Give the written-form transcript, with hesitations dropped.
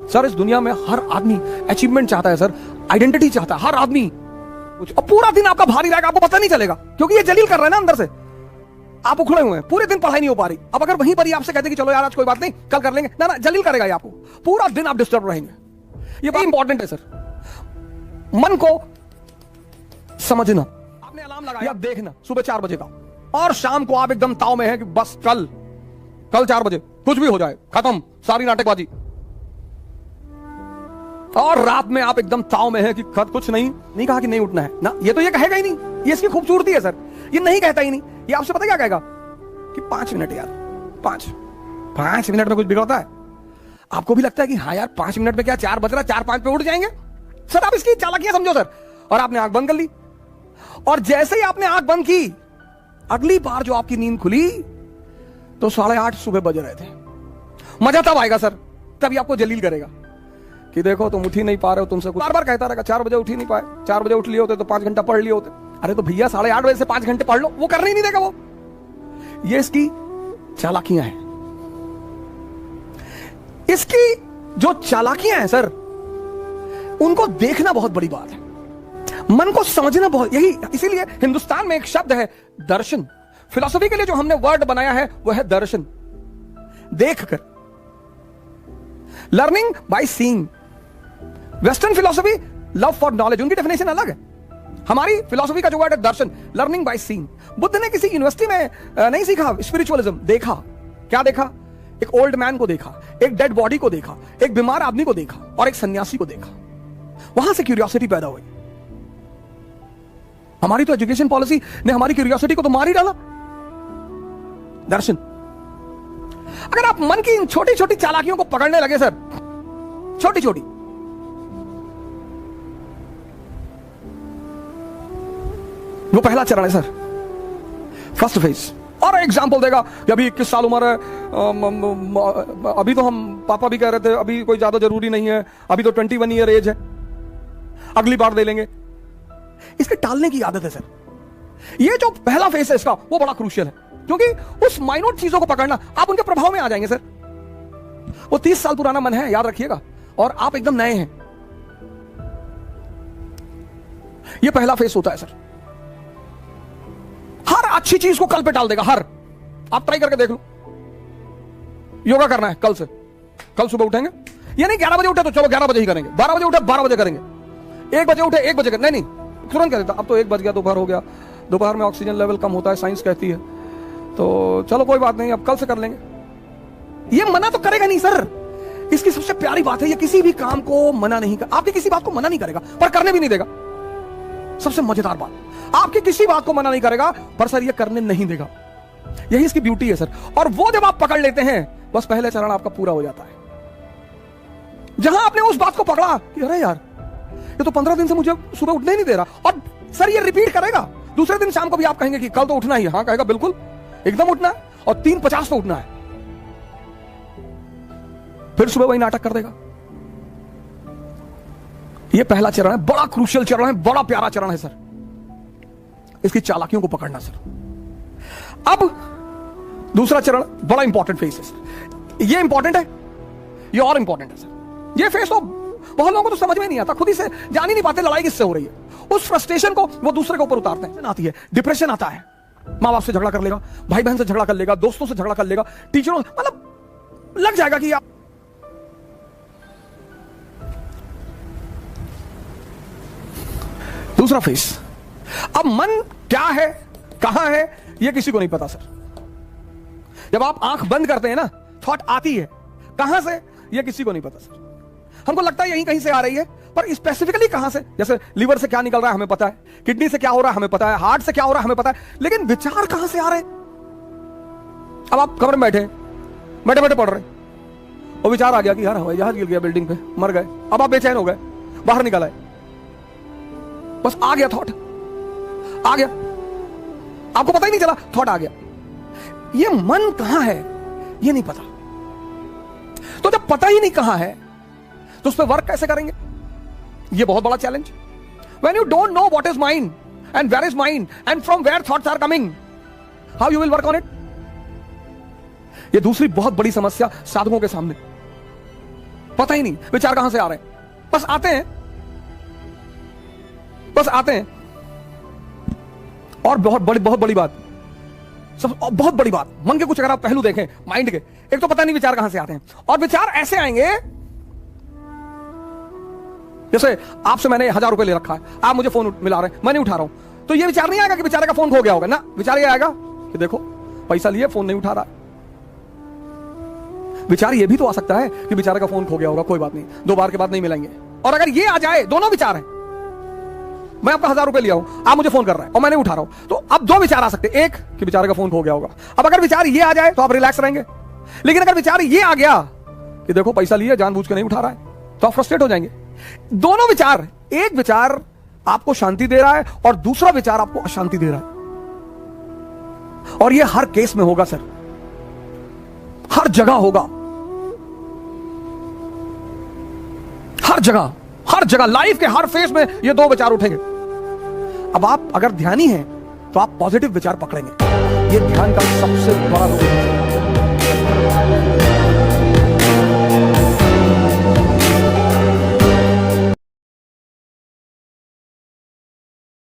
Sir इस दुनिया में हर आदमी अचीवमेंट चाहता है सर, आइडेंटिटी चाहता है हर आदमी कुछ। अब पूरा दिन आपका भारी रहेगा, आपको पता नहीं चलेगा, क्योंकि ये जलील कर रहा है ना अंदर से। आप उखड़े हुए हैं, पूरे दिन पढ़ाई नहीं हो पा रही। अब अगर वहीं पर ही आपसे कहते कि चलो यार आज कोई बात नहीं कल कर लेंगे, ना ना, जलील करेगा ये आपको। पूरा दिन आप डिस्टर्ब रहेंगे। ये बहुत इंपॉर्टेंट है सर, मन को समझना। आपने अलार्म लगाया, देखना सुबह 4 बजे का, और शाम को आप एकदम ताव में हैं कि बस कल 4 बजे कुछ भी हो जाए, खत्म सारी नाटकबाजी। और रात में आप एकदम ताव में हैं कि कुछ नहीं कहा कि नहीं उठना है ना, ये तो ये कहेगा ही नहीं। ये इसकी खूबसूरती है सर, ये नहीं कहता ही नहीं। ये आपसे पता क्या कहेगा कि 5 मिनट यार, 5 मिनट में कुछ बिगड़ता है? आपको भी लगता है कि हाँ यार 5 मिनट में क्या 4 बज रहा, 4-5 पे उठ जाएंगे सर। आप इसकी चालाकियां समझो सर। और आपने आंख बंद कर ली, और जैसे ही आपने आंख बंद की, अगली बार जो आपकी नींद खुली तो 8:30 सुबह बज रहे थे। मजा तब आएगा सर, तभी आपको जलील करेगा कि देखो तुम उठ ही नहीं पा रहे हो, तुमसे कुछ बार बार कहता रहेगा 4 बजे उठ ही नहीं पाए, 4 बजे उठ लिए होते तो 5 घंटा पढ़ लिए होते। अरे तो भैया 8:30 बजे से 5 घंटे पढ़ लो, वो करने ही नहीं देगा वो। ये इसकी चालाकियां हैं। इसकी जो चालाकियां हैं सर, उनको देखना बहुत बड़ी बात है, मन को समझना बहुत। यही इसीलिए हिंदुस्तान में एक शब्द है दर्शन। फिलॉसफी के लिए जो हमने वर्ड बनाया है वो है दर्शन, देखकर, learning by seeing. Western philosophy love for knowledge, उनकी डेफिनेशन अलग है। हमारी फिलॉसफी का जो वर्ड है दर्शन, लर्निंग बाय सीइंग। बुद्ध ने किसी यूनिवर्सिटी में नहीं सीखा स्पिरिचुअलिज्म, देखा। क्या देखा? एक ओल्ड मैन को देखा, एक डेड बॉडी को देखा, एक बीमार आदमी को देखा, और एक सन्यासी को देखा। वहां से क्यूरियोसिटी पैदा हुई। हमारी तो एजुकेशन पॉलिसी ने हमारी क्यूरियोसिटी को तो मार ही डाला। दर्शन। अगर आप मन की इन छोटी छोटी चालाकियों को पकड़ने लगे सर, छोटी छोटी, वो पहला चरण है सर, फर्स्ट फेज। और एग्जाम्पल देगा कि अभी 21 साल उम्र है, अभी तो हम पापा भी कह रहे थे अभी कोई ज्यादा जरूरी नहीं है, अभी तो 21 ईयर एज है, अगली बार दे लेंगे। इसके टालने की आदत है सर। ये जो पहला फेस है इसका, वो बड़ा क्रूशियल है, क्योंकि उस माइनोट चीजों को पकड़ना, आप उनके प्रभाव में आ जाएंगे सर। वो 30 साल पुराना मन है, याद रखिएगा, और आप एकदम नए हैं। ये पहला फेस होता है सर। हर अच्छी चीज को कल पे टाल देगा, हर। आप ट्राई करके देख लो। योगा करना है कल से, कल सुबह उठेंगे। ये नहीं 11 बजे उठे तो चलो 11 बजे ही करेंगे, 12 बजे उठे 12 बजे करेंगे, 1 बजे उठे 1 बजे करेंगे। नहीं, तुरंत कह देता अब तो 1 बज गया, दोपहर हो गया, दोपहर में ऑक्सीजन लेवल कम होता है, साइंस कहती है, तो चलो कोई बात नहीं, अब कल से कर लेंगे। ये मना तो करेगा नहीं सर। इसकी सबसे प्यारी बात है, ये किसी भी काम को मना नहीं कर, आपकी किसी बात को मना नहीं करेगा, पर करने भी नहीं देगा। सबसे मजेदार बात, आपकी किसी बात को मना नहीं करेगा, पर सर ये करने नहीं देगा। यही इसकी ब्यूटी है सर। और वो जब आप पकड़ लेते हैं, बस पहले चरण आपका पूरा हो जाता है। जहां आपने उस बात को पकड़ा कि अरे यार ये तो 15 दिन से मुझे सुबह उठने ही नहीं दे रहा, और सर ये रिपीट करेगा। दूसरे दिन शाम को भी आप कहेंगे कि कल तो उठना ही है। हाँ कहेगा, बिल्कुल एकदम उठना है, और 3:50 पे उठना है। फिर सुबह वही नाटक कर देगा। ये पहला चरण है, बड़ा क्रूशियल चरण है, बड़ा प्यारा चरण है सर, इसकी चालाकियों को पकड़ना सर। अब दूसरा चरण बड़ा इंपॉर्टेंट फेस है सर। ये इंपॉर्टेंट है, ये और इंपॉर्टेंट है सर। ये फेस तो बहुत लोगों को तो समझ में नहीं आता, खुद ही से जान ही नहीं पाते लड़ाई किससे हो रही है। उस फ्रस्ट्रेशन को वो दूसरे के ऊपर उतारते हैं। आती है डिप्रेशन, आता है, माँ बाप से झगड़ा कर लेगा, भाई बहन से झगड़ा कर लेगा, दोस्तों से झगड़ा कर लेगा, टीचरों, मतलब लग जाएगा कि दूसरा फेस। अब मन क्या है, कहां है, यह किसी को नहीं पता सर। जब आप आंख बंद करते हैं ना, थॉट आती है, कहां से यह किसी को नहीं पता सर। हमको लगता है यहीं कहीं से आ रही है, पर स्पेसिफिकली कहां से, जैसे लीवर से क्या निकल रहा है हमें पता है, किडनी से क्या हो रहा है हमें पता है, हार्ट से क्या हो रहा है हमें पता है, लेकिन विचार कहां से आ रहे हैं। अब आप कमरे में बैठे बैठे बैठे पढ़ रहे, और विचार आ गया कि यार हवाई जहाज गिर गया बिल्डिंग पे, मर गए। अब आप बेचैन हो गए, बाहर निकल आए, बस आ गया थॉट, आ गया, आपको पता ही नहीं चला, थॉट आ गया। ये मन कहां है ये नहीं पता। तो जब पता ही नहीं कहां है, तो उस पर वर्क कैसे करेंगे? ये बहुत बड़ा challenge. When you don't know what is mind and where is mind and from where thoughts are coming, how you will work on it? ये दूसरी बहुत बड़ी समस्या साधकों के सामने। पता ही नहीं विचार कहां से आ रहे हैं, बस आते हैं, बस आते हैं। और बहुत बड़ी बात, सब बहुत बड़ी बात, मन के कुछ अगर आप पहलू देखें माइंड के, एक तो पता नहीं विचार कहां से आते हैं, और विचार ऐसे आएंगे जैसे आपसे मैंने 1000 रुपए ले रखा है, आप मुझे फोन मिला रहे हैं, मैं नहीं उठा रहा हूं, तो ये विचार नहीं आएगा कि बेचारे का फोन खो गया होगा ना, विचार ये आएगा कि देखो पैसा लिए फोन नहीं उठा रहा। विचार ये भी तो आ सकता है कि बेचारे का फोन खो गया होगा, कोई बात नहीं, 2 बार के बाद नहीं मिलेंगे। और अगर ये आ जाए, दोनों विचार हैं, मैं आपका 1000 रुपए लिया हूं, आप मुझे फोन कर रहे हैं और मैं नहीं उठा रहा हूं, तो अब 2 विचार आ सकते हैं, एक कि बेचारे का फोन खो गया होगा। अब अगर विचार ये आ जाए तो आप रिलैक्स रहेंगे, लेकिन अगर विचार ये आ गया कि देखो पैसा लिए जानबूझ के नहीं उठा रहा है, तो आप फ्रस्ट्रेट हो जाएंगे। दोनों विचार, एक विचार आपको शांति दे रहा है और दूसरा विचार आपको अशांति दे रहा है, और ये हर केस में होगा सर, हर जगह होगा, हर जगह लाइफ के हर फेज में ये 2 विचार उठेंगे। अब आप अगर ध्यानी हैं तो आप पॉजिटिव विचार पकड़ेंगे, ये ध्यान का सबसे बड़ा रोल है।